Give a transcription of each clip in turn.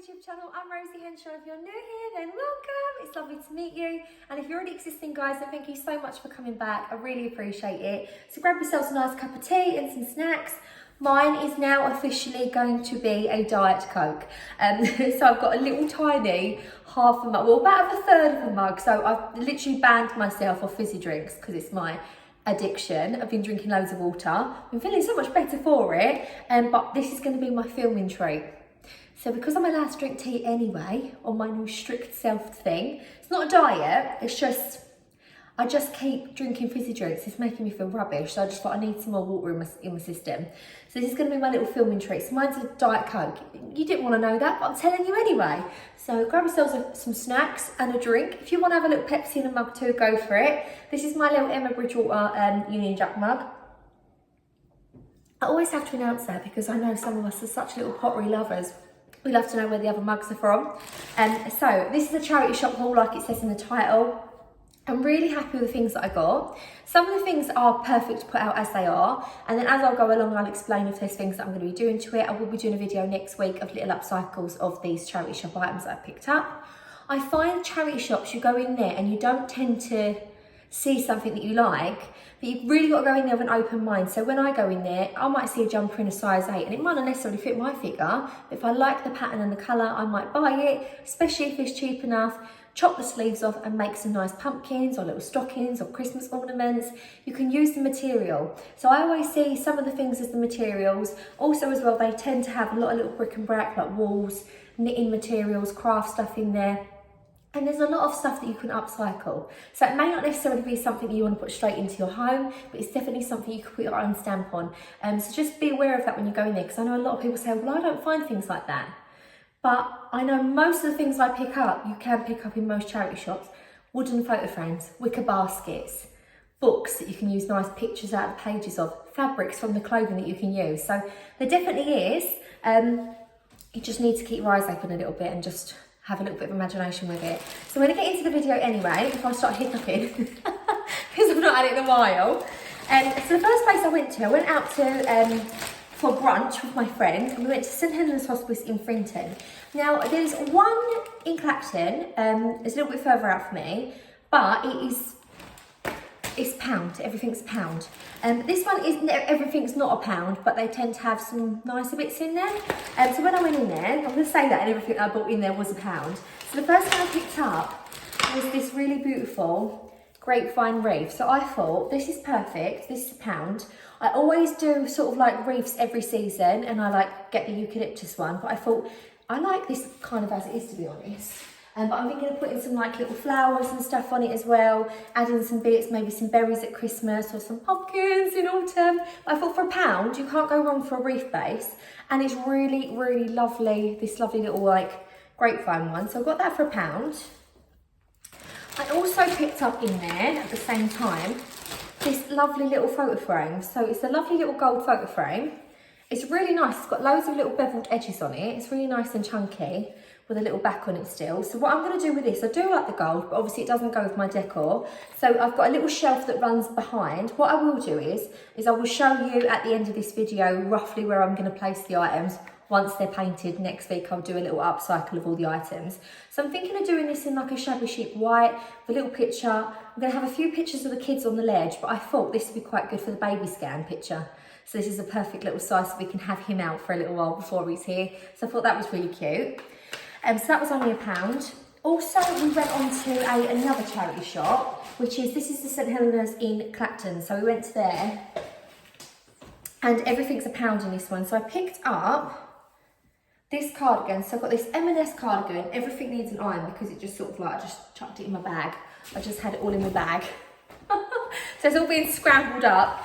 YouTube channel. I'm Rosie Henshaw. If you're new here, then welcome. It's lovely to meet you. And if you're already existing guys, then thank you so much for coming back. I really appreciate it. So grab yourselves a nice cup of tea and some snacks. Mine is now officially going to be a Diet Coke. So I've got a little tiny half a mug, well about a third of a mug. So I've literally banned myself off fizzy drinks because it's my addiction. I've been drinking loads of water. I've been feeling so much better for it. But this is going to be my filming treat. So because I'm allowed to drink tea anyway, on my new strict self thing, it's not a diet, it's just, I just keep drinking fizzy drinks. It's making me feel rubbish. So I just thought I need some more water in my system. So this is going to be my little filming treat. So mine's a Diet Coke. You didn't want to know that, but I'm telling you anyway. So grab yourselves some snacks and a drink. If you want to have a little Pepsi in a mug too, go for it. This is my little Emma Bridgewater Union Jack mug. I always have to announce that because I know some of us are such little pottery lovers. We love to know where the other mugs are from. So this is a charity shop haul, like it says in the title. I'm really happy with the things that I got. Some of the things are perfect to put out as they are, and then as I'll go along, I'll explain if there's things that I'm going to be doing to it. I will be doing a video next week of little upcycles of these charity shop items that I picked up. I find charity shops, you go in there and you don't tend to see something that you like, but you've really got to go in there with an open mind. So when I go in there, I might see a jumper in a size 8 and it might not necessarily fit my figure, but if I like the pattern and the colour, I might buy it, especially if it's cheap enough. Chop the sleeves off and make some nice pumpkins or little stockings or Christmas ornaments. You can use the material. So I always see some of the things as the materials. Also as well, they tend to have a lot of little bric and brac like walls, knitting materials, craft stuff in there. And there's a lot of stuff that you can upcycle. So it may not necessarily be something that you want to put straight into your home, but it's definitely something you can put your own stamp on. So just be aware of that when you go in there, because I know a lot of people say, well, I don't find things like that. But I know most of the things I pick up, you can pick up in most charity shops. Wooden photo frames, wicker baskets, books that you can use nice pictures out of the pages of, fabrics from the clothing that you can use. So there definitely is. You just need to keep your eyes open a little bit and just have a little bit of imagination with it. So I'm going to get into the video anyway, if I start hiccuping, because I've not had it in a while. So the first place I went out to for brunch with my friend, and we went to St Helens Hospice in Frinton. Now there's one in Clacton, it's a little bit further out for me, but it's £1, everything's £1. This one is, everything's not £1, but they tend to have some nicer bits in there. So when I went in there, I'm going to say that and everything I bought in there was £1. So the first thing I picked up was this really beautiful Grapevine Wreath. So I thought, this is perfect, this is £1. I always do sort of like wreaths every season, and I like get the eucalyptus one, but I thought, I like this kind of as it is, to be honest. But I'm thinking of putting some like little flowers and stuff on it as well, adding some bits, maybe some berries at Christmas or some pumpkins in autumn. But I thought for £1, you can't go wrong for a wreath base. And it's really, really lovely, this lovely little like grapevine one. So I got that for £1. I also picked up in there at the same time, this lovely little photo frame. So it's a lovely little gold photo frame. It's really nice, it's got loads of little beveled edges on it. It's really nice and chunky, with a little back on it still. So what I'm going to do with this, I do like the gold, but obviously it doesn't go with my decor. So I've got a little shelf that runs behind. What I will do is I will show you at the end of this video roughly where I'm going to place the items. Once they're painted, next week I'll do a little upcycle of all the items. So I'm thinking of doing this in like a shabby chic white, with a little picture. I'm going to have a few pictures of the kids on the ledge, but I thought this would be quite good for the baby scan picture. So this is a perfect little size so we can have him out for a little while before he's here. So I thought that was really cute. So that was only £1. Also, we went on to another charity shop, which is, this is the St Helens in Clacton. So we went to there, and everything's £1 in this one. So I picked up this cardigan. So I've got this M&S cardigan. Everything needs an iron because it just sort of like, I just chucked it in my bag. I just had it all in my bag. So it's all being scrambled up.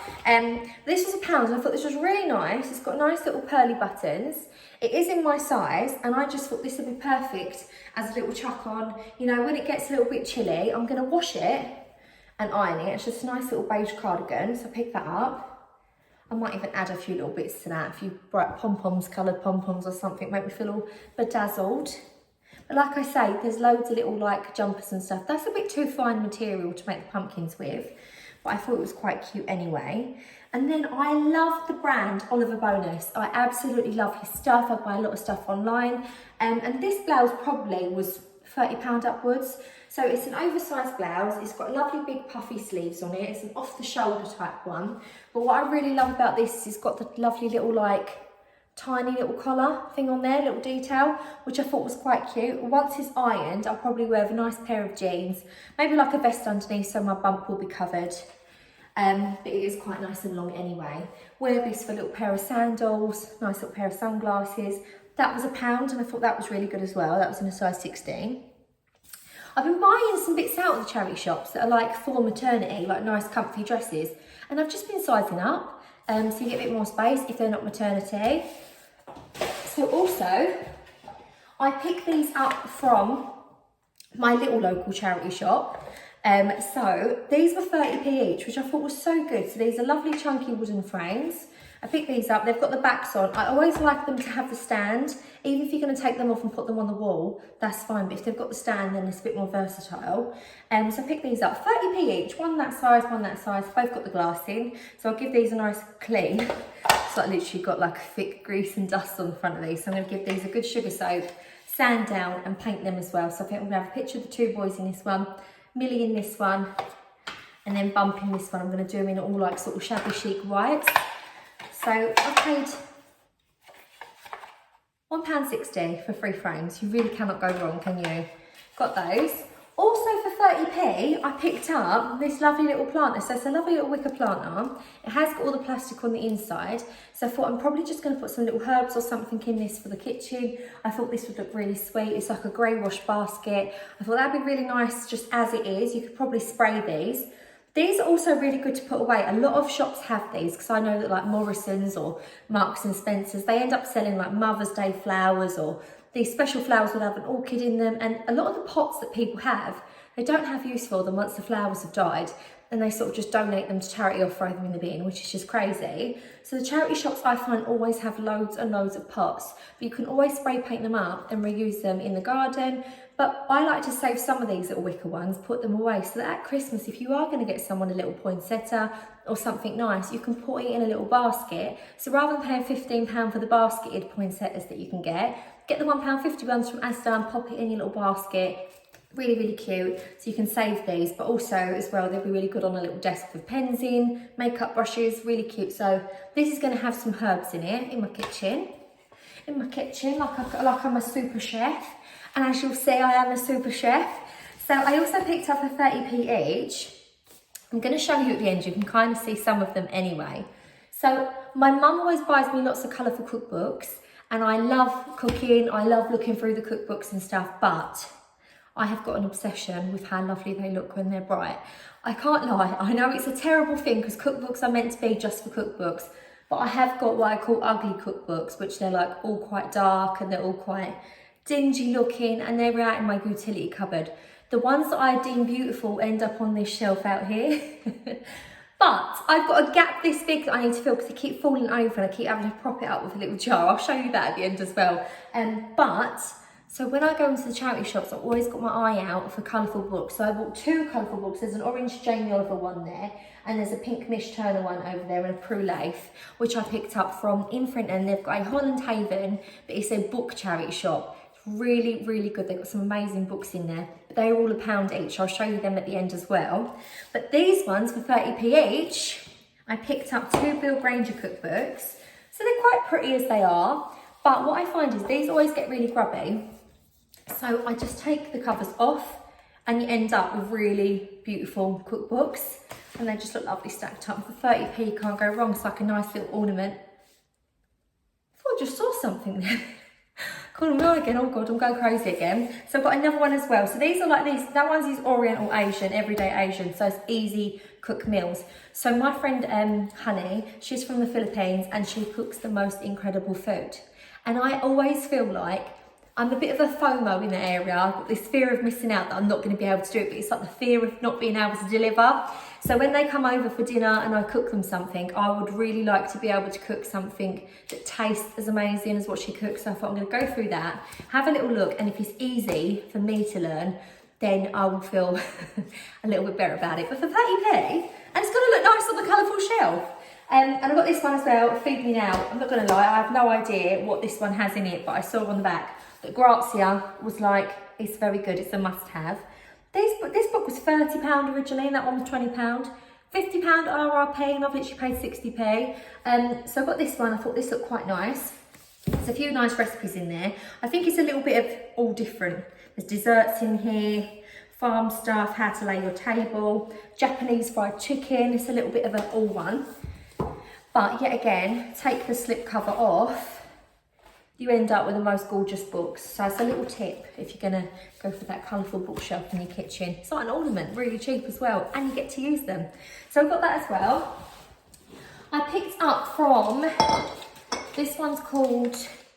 This was £1, and I thought this was really nice. It's got nice little pearly buttons. It is in my size, and I just thought this would be perfect as a little chuck on. You know, when it gets a little bit chilly, I'm going to wash it and iron it. It's just a nice little beige cardigan, so I picked that up. I might even add a few little bits to that, a few bright pom-poms, coloured pom-poms or something, make me feel all bedazzled. But like I say, there's loads of little like jumpers and stuff. That's a bit too fine material to make the pumpkins with. but I thought it was quite cute anyway. And then I love the brand Oliver Bonus. I absolutely love his stuff. I buy a lot of stuff online. And this blouse probably was £30 upwards. So it's an oversized blouse. It's got lovely big puffy sleeves on it. It's an off the shoulder type one. But what I really love about this is it's got the lovely little like tiny little collar thing on there, little detail, which I thought was quite cute. Once it's ironed, I'll probably wear a nice pair of jeans, maybe like a vest underneath so my bump will be covered. But it is quite nice and long anyway. Wear this for a little pair of sandals, nice little pair of sunglasses. That was £1 and I thought that was really good as well. That was in a size 16. I've been buying some bits out of the charity shops that are like for maternity, like nice comfy dresses. And I've just been sizing up so you get a bit more space if they're not maternity. So also, I picked these up from my little local charity shop. So these were 30p each, which I thought was so good. So these are lovely chunky wooden frames. I picked these up, they've got the backs on. I always like them to have the stand. Even if you're gonna take them off and put them on the wall, that's fine. But if they've got the stand, then it's a bit more versatile. So I picked these up, 30p each, one that size, both got the glass in. So I'll give these a nice clean. So I literally got like thick grease and dust on the front of these. So I'm gonna give these a good sugar soak, sand down and paint them as well. So I think I'm gonna have a picture of the two boys in this one, Millie in this one, and then Bump in this one. I'm gonna do them in all like sort of shabby chic whites. So I paid £1.60 for 3 frames. You really cannot go wrong, can you? Got those. Also for 30p, I picked up this lovely little planter. So it's a lovely little wicker planter. It has got all the plastic on the inside. So I thought I'm probably just going to put some little herbs or something in this for the kitchen. I thought this would look really sweet. It's like a grey wash basket. I thought that'd be really nice just as it is. You could probably spray these. These are also really good to put away. A lot of shops have these because I know that like Morrison's or Marks and Spencer's, they end up selling like Mother's Day flowers, or these special flowers would have an orchid in them. And a lot of the pots that people have, they don't have use for them once the flowers have died, and they sort of just donate them to charity or throw them in the bin, which is just crazy. So the charity shops I find always have loads and loads of pots, but you can always spray paint them up and reuse them in the garden. But I like to save some of these little wicker ones, put them away, so that at Christmas, if you are going to get someone a little poinsettia or something nice, you can put it in a little basket. So rather than paying £15 for the basketed poinsettias that you can get the £1.50 ones from Asda and pop it in your little basket. Really, really cute. So you can save these, but also as well, they'll be really good on a little desk with pens in, makeup brushes, really cute. So this is going to have some herbs in it in my kitchen. Like I'm a super chef. And as you'll see, I am a super chef. So I also picked up a 30p each. I'm going to show you at the end. You can kind of see some of them anyway. So my mum always buys me lots of colourful cookbooks, and I love cooking. I love looking through the cookbooks and stuff, but I have got an obsession with how lovely they look when they're bright. I can't lie. I know it's a terrible thing because cookbooks are meant to be just for cookbooks, but I have got what I call ugly cookbooks, which they're like all quite dark and they're all quite dingy looking, and they're out in my utility cupboard. The ones that I deem beautiful end up on this shelf out here. But I've got a gap this big that I need to fill because they keep falling over and I keep having to prop it up with a little jar. I'll show you that at the end as well. So when I go into the charity shops, I've always got my eye out for colourful books. So I bought 2 colourful books. There's an orange Jamie Oliver one there, and there's a pink Mish Turner one over there, and a Prue Leith, which I picked up from Infront, and they've got a Holland Haven, but it's a book charity shop. Really, really good. They've got some amazing books in there, but they're all £1 each. I'll show you them at the end as well. But these ones for 30p each, I picked up 2 Bill Granger cookbooks. So they're quite pretty as they are, but what I find is these always get really grubby. So I just take the covers off and you end up with really beautiful cookbooks, and they just look lovely stacked up. For 30p, can't go wrong. It's like a nice little ornament. I thought I just saw something there. Calling me on again. Oh God, I'm going crazy again. So I've got another one as well. So these are like these. That one's is Oriental Asian, everyday Asian. So it's easy cook meals. So my friend Honey, she's from the Philippines, and she cooks the most incredible food. And I always feel like I'm a bit of a FOMO in the area. I've got this fear of missing out that I'm not going to be able to do it, but it's like the fear of not being able to deliver. So when they come over for dinner and I cook them something, I would really like to be able to cook something that tastes as amazing as what she cooks. So I thought I'm going to go through that, have a little look, and if it's easy for me to learn, then I will feel a little bit better about it. But for 30p, And it's gonna look nice on the colourful shelf. And I've got this one as well, Feed Me Now. I'm not gonna lie, I have no idea what this one has in it, but I saw on the back that Grazia was like, it's very good, it's a must have. This book was £30 originally, and that one was £20. £50 RRP, and I've literally paid 60p. So I got this one, I thought this looked quite nice. There's a few nice recipes in there. I think it's a little bit of all different. There's desserts in here, farm stuff, how to lay your table, Japanese fried chicken. It's a little bit of an all one. But yet again, take the slip cover off, you end up with the most gorgeous books. So it's a little tip if you're gonna go for that colourful bookshelf in your kitchen. It's like an ornament, really cheap as well, and you get to use them. So I've got that as well. I picked up from, this one's called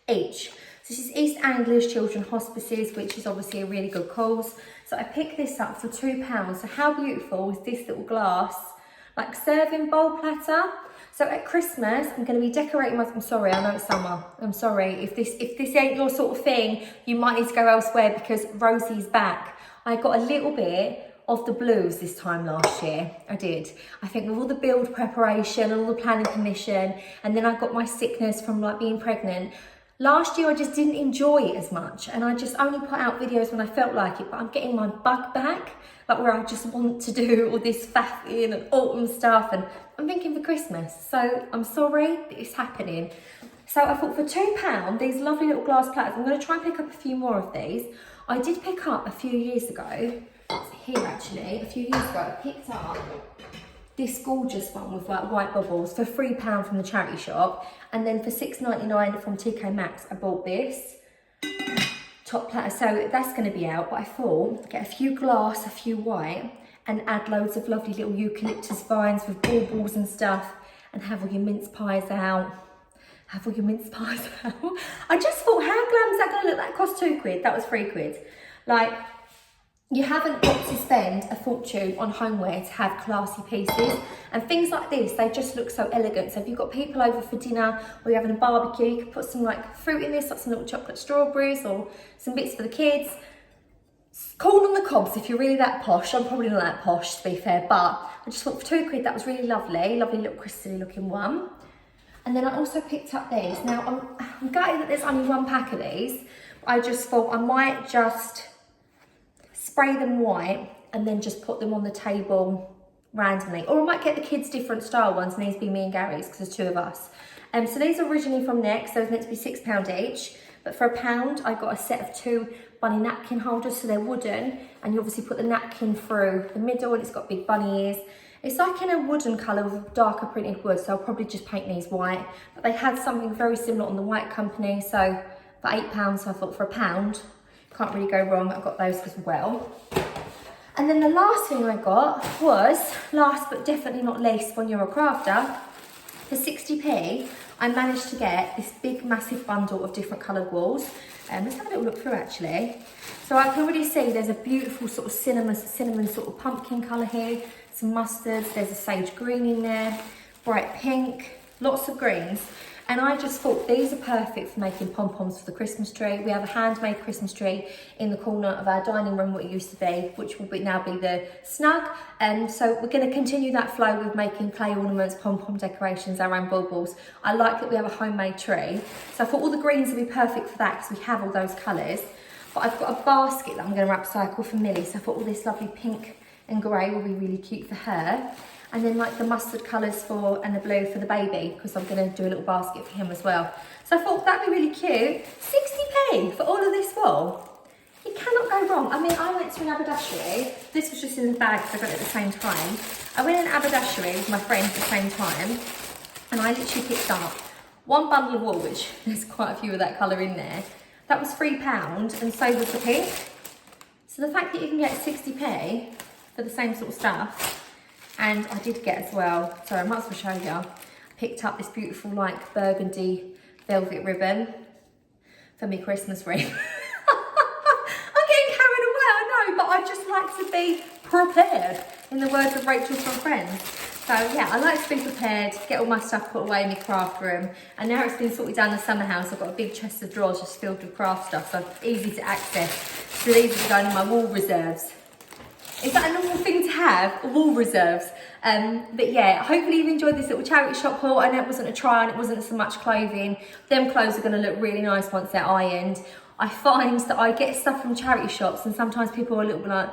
Each. So this is East Anglia's Children's Hospices, which is obviously a really good cause. So I picked this up for £2. So how beautiful is this little glass, like serving bowl platter? So at Christmas, I'm going to be decorating my, I'm sorry, I know it's summer. I'm sorry. If this ain't your sort of thing, you might need to go elsewhere because Rosie's back. I got a little bit of the blues this time last year. I did. I think with all the build preparation and all the planning permission, and then I got my sickness from like being pregnant. Last year, I just didn't enjoy it as much, and I just only put out videos when I felt like it, but I'm getting my bug back, like where I just want to do all this faffing and autumn stuff, and I'm thinking for Christmas, so I'm sorry that it's happening. So I thought for £2, these lovely little glass platters, I'm going to try and pick up a few more of these. I did pick up a few years ago, here actually, a few years ago, I picked up this gorgeous one with like white bubbles for £3 from the charity shop, and then for £6.99 from TK Maxx I bought this top platter. So that's going to be out, but I thought get a few glass, a few white, and add loads of lovely little eucalyptus vines with baubles and stuff, and have all your mince pies out. Have all your mince pies out. I just thought, how glam is that going to look? That cost £2, that was £3. Like, you haven't got to spend a fortune on homeware to have classy pieces, and things like this, they just look so elegant. So if you've got people over for dinner or you're having a barbecue, you can put some like fruit in this, like some little chocolate strawberries or some bits for the kids. Corn on the cobs if you're really that posh. I'm probably not that posh to be fair, but I just thought for £2 that was really lovely, lovely little crystally looking one. And then I also picked up these. Now I'm gutted that there's only one pack of these. I just thought I might just spray them white and then just put them on the table randomly, or I might get the kids different style ones, and these be me and Gary's because there's two of us. So these are originally from Next, so it's meant to be £6 each, but for £1 I got a set of 2 bunny napkin holders, so they're wooden, and you obviously put the napkin through the middle, and it's got big bunny ears. It's like in a wooden colour with darker printed wood, so I'll probably just paint these white, but they had something very similar on the White Company, so for £8, so I thought for £1, can't really go wrong. I got those as well. And then the last thing I got was, last but definitely not least, when you're a crafter, for 60p, I managed to get this big massive bundle of different coloured walls. Let's have a little look through actually. So I can already see there's a beautiful sort of cinnamon sort of pumpkin colour here, some mustards, there's a sage green in there, bright pink, lots of greens. And I just thought these are perfect for making pom-poms for the Christmas tree. We have a handmade Christmas tree in the corner of our dining room, what it used to be, which will now be the snug. And so we're going to continue that flow with making clay ornaments, pom-pom decorations, our own baubles. I like that we have a homemade tree. So I thought all the greens would be perfect for that because we have all those colours. But I've got a basket that I'm going to upcycle for Millie. So I thought all this lovely pink and grey will be really cute for her. And then like the mustard colours and the blue for the baby, because I'm going to do a little basket for him as well. So I thought that'd be really cute. 60p for all of this wool. You cannot go wrong. I mean, I went to an haberdashery. This was just in the bag because I got it at the same time. I went in an haberdashery with my friend at the same time, and I literally picked up one bundle of wool, which there's quite a few of that colour in there. That was £3, and so was the pink. So the fact that you can get 60p for the same sort of stuff. And I did get as well, so I might as well show you, I picked up this beautiful like burgundy velvet ribbon for me Christmas wreath. I'm getting carried away, I know, but I just like to be prepared, in the words of Rachel from Friends. So yeah, I like to be prepared, get all my stuff put away in my craft room, and now it's been sorted down the summer house, I've got a big chest of drawers just filled with craft stuff, so it's easy to access. So these are going in my wall reserves. Is that a normal thing to have wall reserves. But yeah, hopefully you've enjoyed this little charity shop haul. I know it wasn't a try on, it wasn't so much clothing. Them clothes are going to look really nice once they're ironed. I find that I get stuff from charity shops and sometimes people are a little bit like,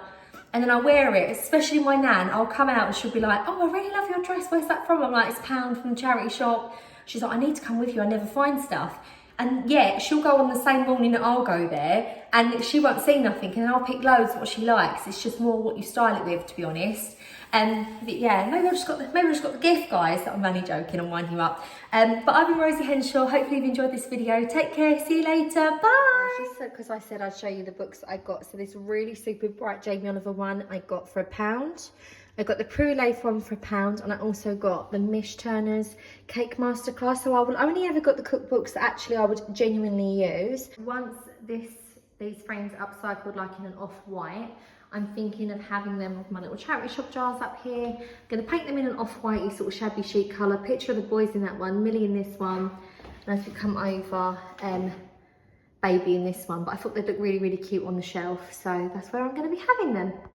and then I wear it, especially my nan. I'll come out and she'll be like, oh, I really love your dress, where's that from? I'm like, it's £1 from the charity shop. She's like, I need to come with you, I never find stuff. And yeah, she'll go on the same morning that I'll go there and she won't see nothing and I'll pick loads what she likes. It's just more what you style it with, to be honest. But yeah, maybe I've just got the gift, guys. I'm only joking, I'm winding you up. But I've been Rosie Henshaw. Hopefully you've enjoyed this video. Take care, see you later, bye. Just because I said I'd show you the books I got. So this really super bright Jamie Oliver one I got for £1. I got the Prue Leith one for £1 and I also got the Mish Turner's Cake Masterclass. So I will only ever got the cookbooks that actually I would genuinely use. Once these frames are upcycled like in an off-white, I'm thinking of having them with my little charity shop jars up here. I'm going to paint them in an off-whitey sort of shabby chic colour. Picture of the boys in that one, Millie in this one. And as we come over, Baby in this one. But I thought they'd look really, really cute on the shelf. So that's where I'm going to be having them.